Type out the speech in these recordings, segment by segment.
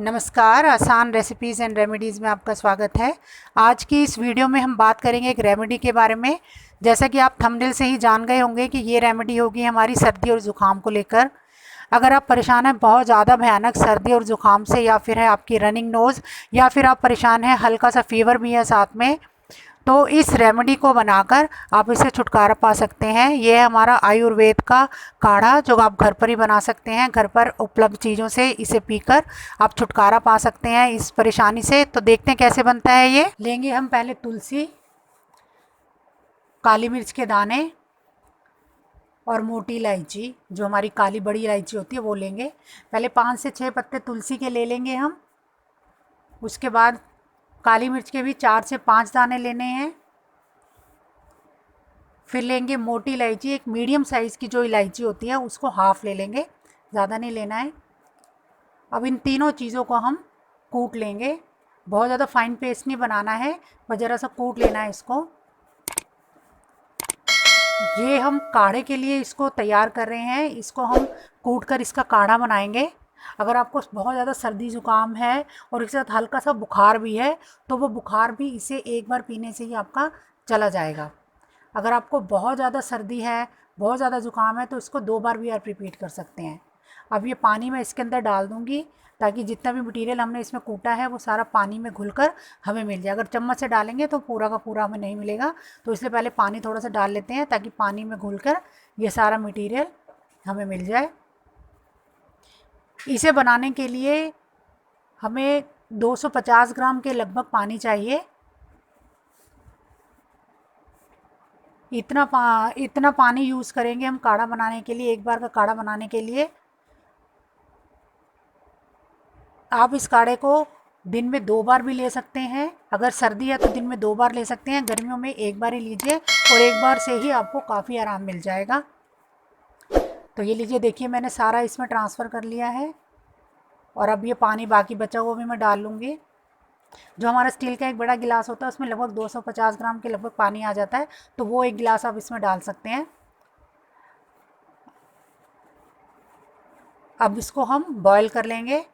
नमस्कार, आसान recipes and remedies में आपका स्वागत है। आज की इस वीडियो में हम बात करेंगे एक रेमेडी के बारे में। जैसा कि आप थंबनेल से ही जान गए होंगे कि ये रेमेडी होगी हमारी सर्दी और ज़ुकाम को लेकर। अगर आप परेशान हैं बहुत ज़्यादा भयानक सर्दी और ज़ुकाम से, या फिर है आपकी रनिंग नोज़, या फिर आप परेशान हैं हल्का सा फीवर भी है साथ में, तो इस रेमेडी को बनाकर आप इससे छुटकारा पा सकते हैं। ये है हमारा आयुर्वेद का काढ़ा, जो आप घर पर ही बना सकते हैं। घर पर उपलब्ध चीज़ों से इसे पीकर आप छुटकारा पा सकते हैं इस परेशानी से। तो देखते हैं कैसे बनता है। ये लेंगे हम पहले तुलसी, काली मिर्च के दाने और मोटी इलायची, जो हमारी काली बड़ी इलायची होती है वो लेंगे। पहले 5 से 6 पत्ते तुलसी के ले लेंगे हम। उसके बाद काली मिर्च के भी 4 से 5 दाने लेने हैं। फिर लेंगे मोटी इलायची, एक मीडियम साइज़ की जो इलायची होती है उसको हाफ़ ले लेंगे, ज़्यादा नहीं लेना है। अब इन तीनों चीज़ों को हम कूट लेंगे। बहुत ज़्यादा फाइन पेस्ट नहीं बनाना है, बस ज़रा सा कूट लेना है इसको। ये हम काढ़े के लिए इसको तैयार कर रहे हैं। इसको हम कूट कर इसका काढ़ा बनाएंगे। अगर आपको बहुत ज़्यादा सर्दी ज़ुकाम है और इसके साथ हल्का सा बुखार भी है, तो वो बुखार भी इसे एक बार पीने से ही आपका चला जाएगा। अगर आपको बहुत ज़्यादा सर्दी है, बहुत ज़्यादा ज़ुकाम है, तो इसको 2 बार भी आप रिपीट कर सकते हैं। अब ये पानी मैं इसके अंदर डाल दूँगी, ताकि जितना भी मटेरियल हमने इसमें कूटा है वो सारा पानी में घुलकर हमें मिल जाए। अगर चम्मच से डालेंगे तो पूरा का पूरा हमें नहीं मिलेगा, तो इसलिए पहले पानी थोड़ा सा डाल लेते हैं, ताकि पानी में घुलकर ये सारा मटेरियल हमें मिल जाए। इसे बनाने के लिए हमें 250 ग्राम के लगभग पानी चाहिए। इतना पानी यूज़ करेंगे हम काढ़ा बनाने के लिए, एक बार का काढ़ा बनाने के लिए। आप इस काढ़े को दिन में 2 बार भी ले सकते हैं। अगर सर्दी है तो दिन में 2 बार ले सकते हैं, गर्मियों में एक बार ही लीजिए, और एक बार से ही आपको काफ़ी आराम मिल जाएगा। तो ये लीजिए, देखिए मैंने सारा इसमें ट्रांसफ़र कर लिया है। और अब ये पानी बाकी बचा हुआ भी मैं डाल लूँगी। जो हमारा स्टील का एक बड़ा गिलास होता है उसमें लगभग 250 ग्राम के लगभग पानी आ जाता है, तो वो एक गिलास आप इसमें डाल सकते हैं। अब इसको हम बॉयल कर लेंगे,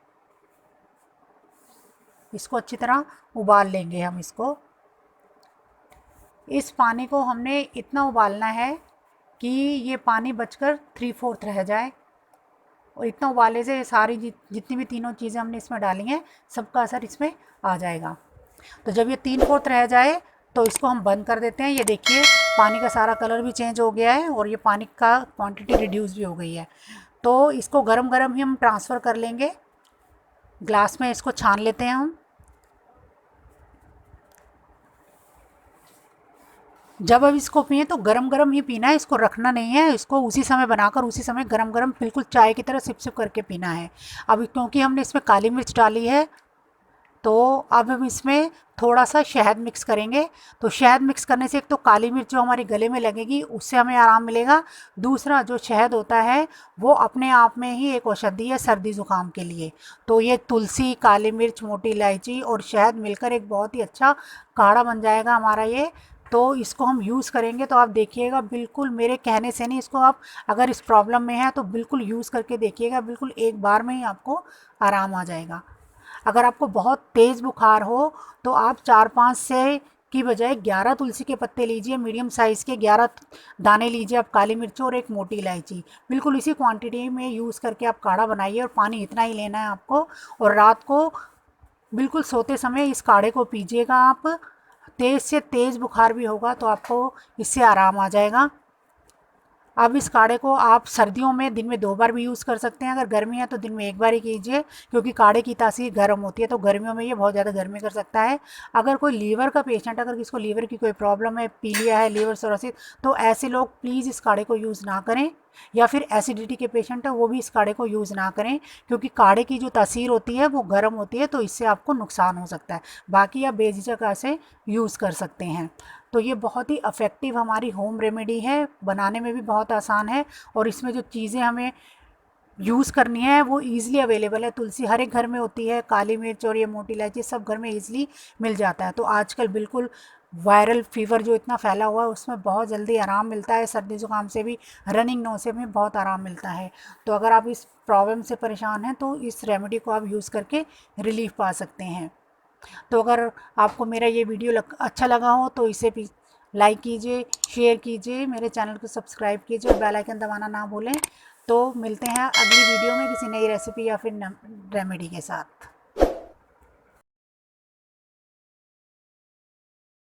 इसको अच्छी तरह उबाल लेंगे हम इसको। इस पानी को हमने इतना उबालना है कि ये पानी बचकर 3/4 रह जाए, और इतना उबाले से सारी जितनी भी तीनों चीज़ें हमने इसमें डाली हैं सबका असर इसमें आ जाएगा। तो जब ये 3/4 रह जाए तो इसको हम बंद कर देते हैं। ये देखिए पानी का सारा कलर भी चेंज हो गया है, और ये पानी का क्वांटिटी रिड्यूस भी हो गई है। तो इसको गरम गरम ही हम ट्रांसफ़र कर लेंगे, ग्लास में इसको छान लेते हैं हम। जब अब इसको पिए तो गरम गरम ही पीना है, इसको रखना नहीं है। इसको उसी समय बनाकर उसी समय गरम गरम बिल्कुल चाय की तरह सिप सिप करके पीना है। अब क्योंकि हमने इसमें काली मिर्च डाली है, तो अब हम इसमें थोड़ा सा शहद मिक्स करेंगे। तो शहद मिक्स करने से एक तो काली मिर्च जो हमारे गले में लगेगी उससे हमें आराम मिलेगा। दूसरा, जो शहद होता है वो अपने आप में ही एक औषधि है सर्दी ज़ुकाम के लिए। तो ये तुलसी, काली मिर्च, मोटी इलायची और शहद मिलकर एक बहुत ही अच्छा काढ़ा बन जाएगा हमारा ये। तो इसको हम यूज़ करेंगे तो आप देखिएगा, बिल्कुल मेरे कहने से नहीं, इसको आप अगर इस प्रॉब्लम में है तो बिल्कुल यूज़ करके देखिएगा, बिल्कुल एक बार में ही आपको आराम आ जाएगा। अगर आपको बहुत तेज़ बुखार हो तो आप 4-5 से की बजाय 11 तुलसी के पत्ते लीजिए, मीडियम साइज़ के 11 दाने लीजिए आप काली मिर्च, और एक मोटी इलायची। बिल्कुल इसी क्वांटिटी में यूज़ करके आप काढ़ा बनाइए, और पानी इतना ही लेना है आपको। और रात को बिल्कुल सोते समय इस काढ़े को पीजिएगा आप। तेज़ से तेज़ बुखार भी होगा तो आपको इससे आराम आ जाएगा। अब इस काढ़े को आप सर्दियों में दिन में 2 बार भी यूज़ कर सकते हैं। अगर गर्मी है तो दिन में 1 बार ही कीजिए, क्योंकि काढ़े की तासीर गर्म होती है, तो गर्मियों में ये बहुत ज़्यादा गर्मी कर सकता है। अगर कोई लीवर का पेशेंट, अगर किसको लीवर की कोई प्रॉब्लम है, पीलिया है, लीवर सिरोसिस, तो ऐसे लोग प्लीज़ इस काढ़े को यूज़ ना करें। या फिर एसिडिटी के पेशेंट है, वो भी इस काढ़े को यूज़ ना करें, क्योंकि काढ़े की जो तासीर होती है वो गर्म होती है, तो इससे आपको नुकसान हो सकता है। बाकी आप बेझिझक ऐसे यूज़ कर सकते हैं। तो ये बहुत ही इफ़ेक्टिव हमारी होम रेमेडी है, बनाने में भी बहुत आसान है, और इसमें जो चीज़ें हमें यूज़ करनी है वो ईज़िली अवेलेबल है। तुलसी हर एक घर में होती है, काली मिर्च और ये मोटी इलायची सब घर में ईज़िली मिल जाता है। तो आजकल बिल्कुल वायरल फीवर जो इतना फैला हुआ है उसमें बहुत जल्दी आराम मिलता है। सर्दी ज़ुकाम से भी, रनिंग नोज़ से भी बहुत आराम मिलता है। तो अगर आप इस प्रॉब्लम से परेशान हैं तो इस रेमेडी को आप यूज़ करके रिलीफ पा सकते हैं। तो अगर आपको मेरा ये वीडियो अच्छा लगा हो तो इसे भी लाइक कीजिए, शेयर कीजिए, मेरे चैनल को सब्सक्राइब कीजिए और बेल आइकन दबाना ना भूलें। तो मिलते हैं अगली वीडियो में किसी नई रेसिपी या फिर रेमेडी के साथ।